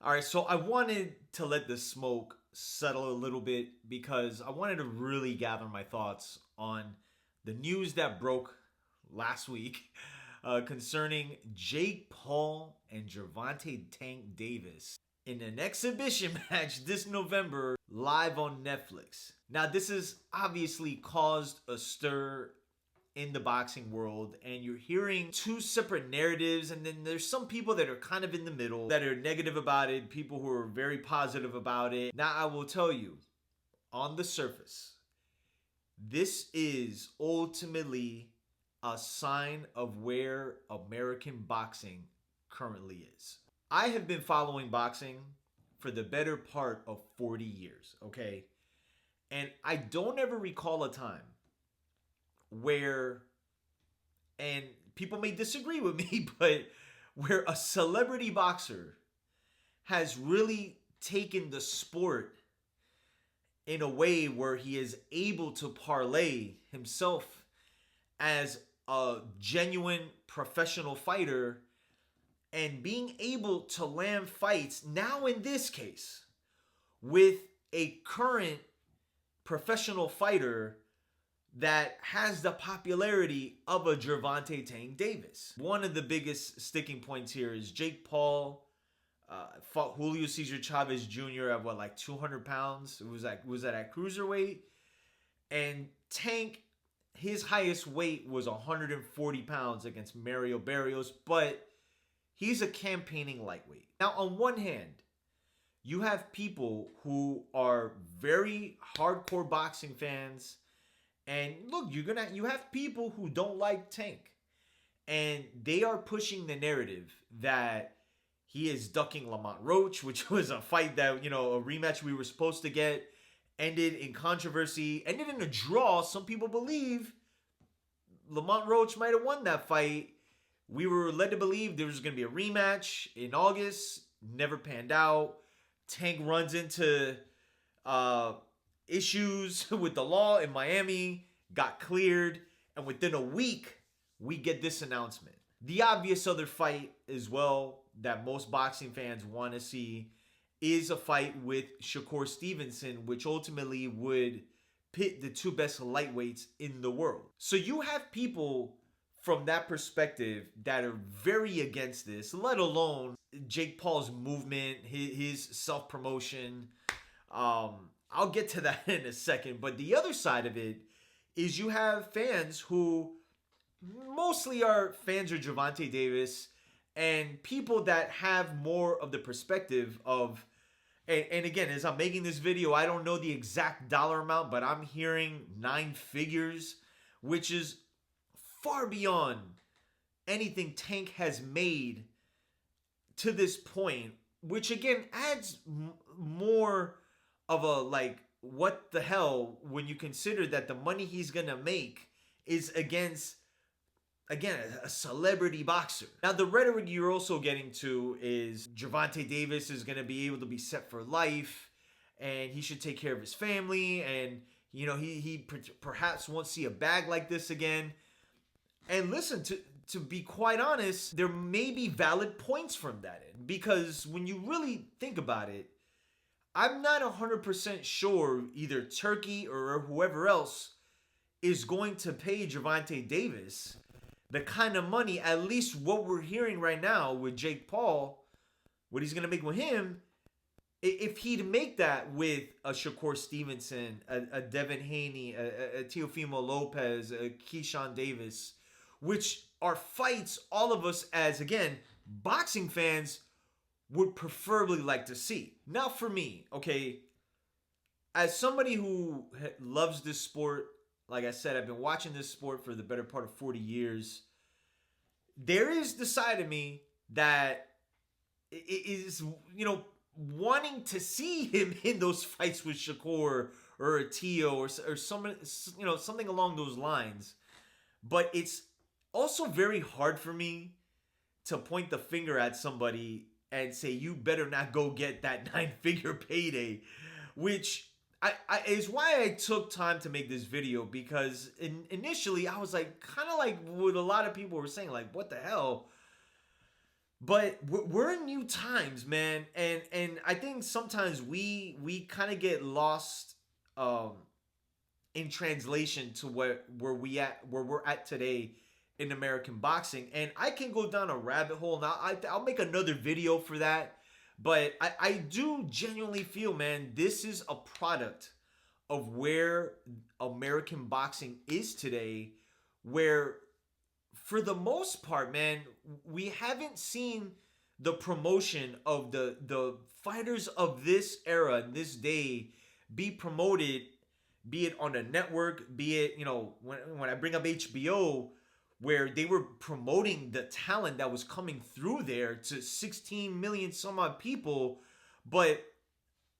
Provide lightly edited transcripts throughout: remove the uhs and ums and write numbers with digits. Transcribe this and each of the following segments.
All right, so I wanted to let the smoke settle a little bit because I wanted to really gather my thoughts on the news that broke last week concerning Jake Paul and Gervonta Tank Davis in an exhibition match this November live on Netflix. Now, this has obviously caused a stir in the boxing world, and you're hearing two separate narratives, and then there's some people that are kind of in the middle that are negative about it, people who are very positive about it. Now, I will tell you, on the surface, this is ultimately a sign of where American boxing currently is. I have been following boxing for the better part of 40 years, okay? And I don't ever recall a time where, and people may disagree with me, but where a celebrity boxer has really taken the sport in a way where he is able to parlay himself as a genuine professional fighter and being able to land fights, now in this case, with a current professional fighter that has the popularity of a Gervonta Tank Davis. One of the biggest sticking points here is Jake Paul fought Julio Cesar Chavez Jr. at like 200 pounds. Was that at cruiserweight? And Tank, his highest weight was 140 pounds against Mario Barrios, but he's a campaigning lightweight. Now, on one hand, you have people who are very hardcore boxing fans. And look, you have people who don't like Tank, and they are pushing the narrative that he is ducking Lamont Roach, which was a fight that, a rematch we were supposed to get, ended in controversy, ended in a draw. Some people believe Lamont Roach might have won that fight. We were led to believe there was going to be a rematch in August. Never panned out. Tank runs into issues with the law in Miami, got cleared, and within a week, we get this announcement. The obvious other fight as well that most boxing fans want to see is a fight with Shakur Stevenson, which ultimately would pit the two best lightweights in the world. So you have people from that perspective that are very against this, let alone Jake Paul's movement, his self-promotion. I'll get to that in a second. But the other side of it is you have fans who mostly are fans of Gervonta Davis and people that have more of the perspective of, and again, as I'm making this video, I don't know the exact dollar amount, but I'm hearing 9 figures, which is far beyond anything Tank has made to this point, which again adds more of a like, what the hell, when you consider that the money he's gonna make is against, again, a celebrity boxer. Now, the rhetoric you're also getting to is Gervonta Davis is gonna be able to be set for life, and he should take care of his family, and he perhaps won't see a bag like this again. And listen, to be quite honest, there may be valid points from that end, because when you really think about it, I'm not 100% sure either Turkey or whoever else is going to pay Gervonta Davis the kind of money, at least what we're hearing right now with Jake Paul, what he's going to make with him. If he'd make that with a Shakur Stevenson, a Devin Haney, a Teofimo Lopez, a Keyshawn Davis, which are fights all of us as, again, boxing fans would preferably like to see. Now for me, okay, as somebody who loves this sport, like I said, I've been watching this sport for the better part of 40 years. There is the side of me that is, wanting to see him in those fights with Shakur or a Tio or someone, something along those lines. But it's also very hard for me to point the finger at somebody and say, you better not go get that 9-figure payday, which is why I took time to make this video, because initially I was like, kind of like what a lot of people were saying, like, what the hell? But we're in new times, man, and I think sometimes we kind of get lost um in translation to where we're at today in American boxing. And I can go down a rabbit hole, and I'll make another video for that. But I do genuinely feel, man, this is a product of where American boxing is today, where for the most part, man, we haven't seen the promotion of the fighters of this era, this day, be promoted, be it on a network, be it, when I bring up HBO, where they were promoting the talent that was coming through there to 16 million some odd people, but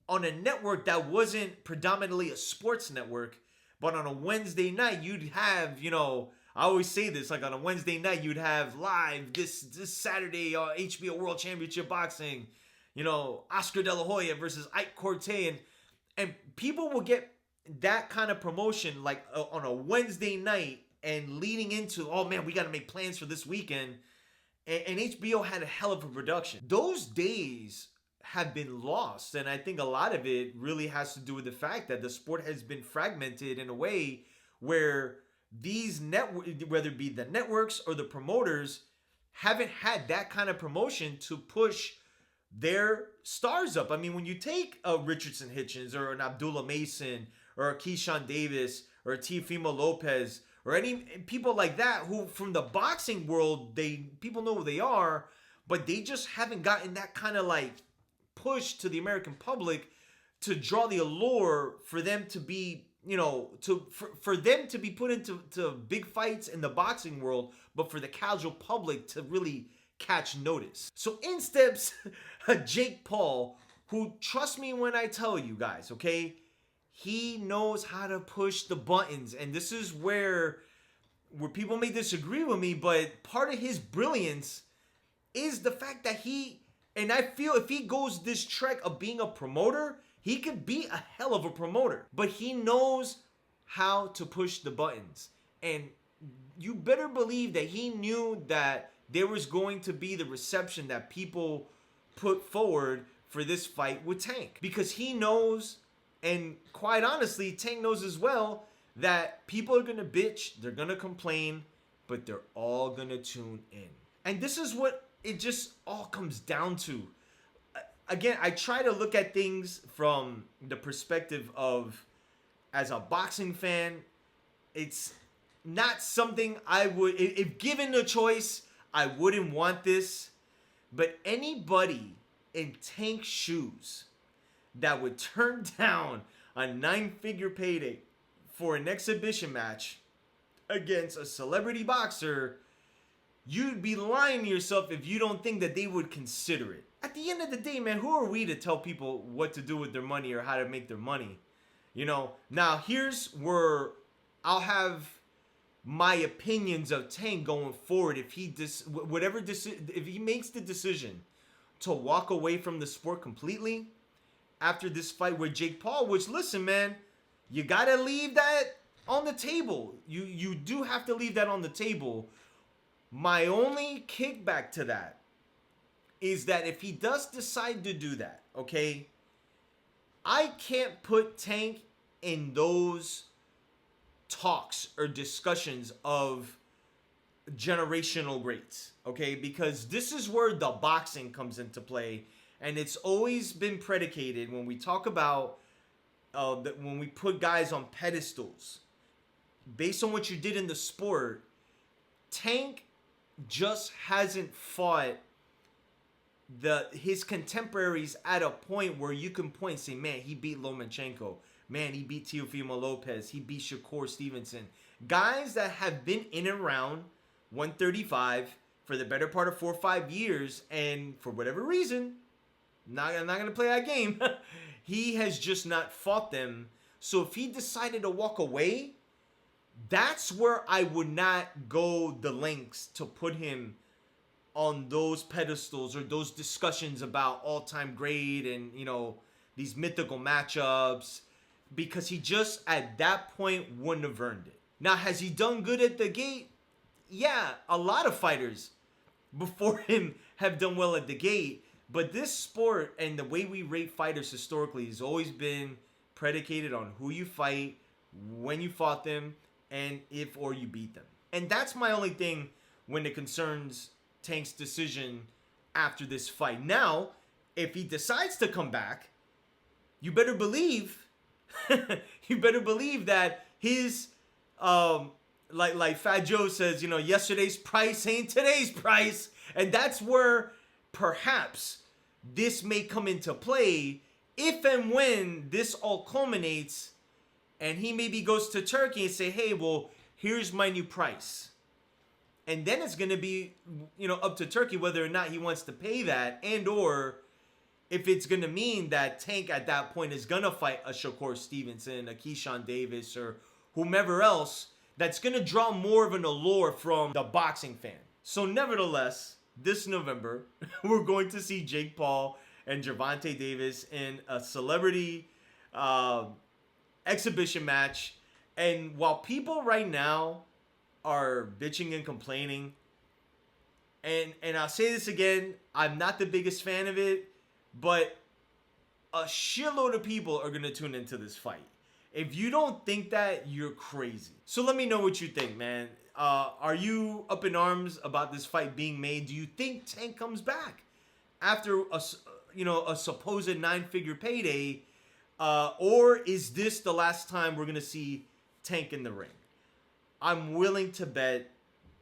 on a network that wasn't predominantly a sports network, but on a Wednesday night, you'd have, I always say this, like on a Wednesday night, you'd have live this Saturday HBO World Championship Boxing, Oscar De La Hoya versus Ike Corte, and people will get that kind of promotion like on a Wednesday night and leading into, oh man, we got to make plans for this weekend. And HBO had a hell of a production. Those days have been lost, and I think a lot of it really has to do with the fact that the sport has been fragmented in a way where these whether it be the networks or the promoters, haven't had that kind of promotion to push their stars up. I mean, when you take a Richardson Hitchens or an Abdullah Mason or a Keyshawn Davis or a Teofimo Lopez or any people like that who from the boxing world, people know who they are, but they just haven't gotten that kind of like push to the American public to draw the allure for them to be, for them to be put into big fights in the boxing world, but for the casual public to really catch notice. So in steps Jake Paul, who, trust me when I tell you guys, okay, he knows how to push the buttons. And this is where people may disagree with me, but part of his brilliance is the fact that and I feel if he goes this trek of being a promoter, he could be a hell of a promoter. But he knows how to push the buttons. And you better believe that he knew that there was going to be the reception that people put forward for this fight with Tank. Because he knows, and quite honestly, Tank knows as well, that people are going to bitch, they're going to complain, but they're all going to tune in. And this is what it just all comes down to. Again, I try to look at things from the perspective of, as a boxing fan, it's not something I would, if given the choice, I wouldn't want this. But anybody in Tank's shoes that would turn down a 9-figure payday for an exhibition match against a celebrity boxer, you'd be lying to yourself if you don't think that they would consider it. At the end of the day, man, who are we to tell people what to do with their money or how to make their money? Now here's where I'll have my opinions of Tank going forward. If he if he makes the decision to walk away from the sport completely after this fight with Jake Paul, which, listen, man, you gotta leave that on the table. You do have to leave that on the table. My only kickback to that is that if he does decide to do that, okay, I can't put Tank in those talks or discussions of generational greats, okay? Because this is where the boxing comes into play, and it's always been predicated when we talk about when we put guys on pedestals based on what you did in the sport. Tank just hasn't fought his contemporaries at a point where you can point and say, man, he beat Lomachenko, man, he beat Teofimo Lopez, he beat Shakur Stevenson. Guys that have been in and around 135 for the better part of 4 or 5 years, and for whatever reason, I'm not going to play that game, he has just not fought them. So if he decided to walk away, that's where I would not go the lengths to put him on those pedestals or those discussions about all-time great and, these mythical matchups, because he just at that point wouldn't have earned it. Now, has he done good at the gate? Yeah, a lot of fighters before him have done well at the gate. But this sport and the way we rate fighters historically has always been predicated on who you fight, when you fought them, and if or you beat them. And that's my only thing when it concerns Tank's decision after this fight. Now, if he decides to come back, you better believe that his like Fat Joe says, yesterday's price ain't today's price. And that's where perhaps this may come into play if and when this all culminates and he maybe goes to Turkey and say, hey, well, here's my new price. And then it's going to be, up to Turkey whether or not he wants to pay that, and or if it's going to mean that Tank at that point is going to fight a Shakur Stevenson, a Keyshawn Davis, or whomever else that's going to draw more of an allure from the boxing fan. So nevertheless, this November, we're going to see Jake Paul and Gervonta Davis in a celebrity exhibition match. And while people right now are bitching and complaining, and I'll say this again, I'm not the biggest fan of it, but a shitload of people are going to tune into this fight. If you don't think that, you're crazy. So let me know what you think, man. Are you up in arms about this fight being made? Do you think Tank comes back after a supposed 9-figure payday? Or is this the last time we're going to see Tank in the ring? I'm willing to bet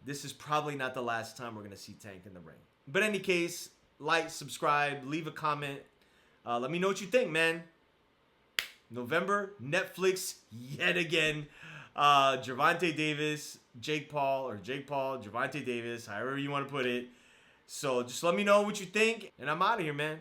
this is probably not the last time we're going to see Tank in the ring. But in any case, like, subscribe, leave a comment. Let me know what you think, man. November, Netflix, yet again. Gervonta Davis, Jake Paul, Gervonta Davis, however you want to put it. So just let me know what you think, and I'm out of here, man.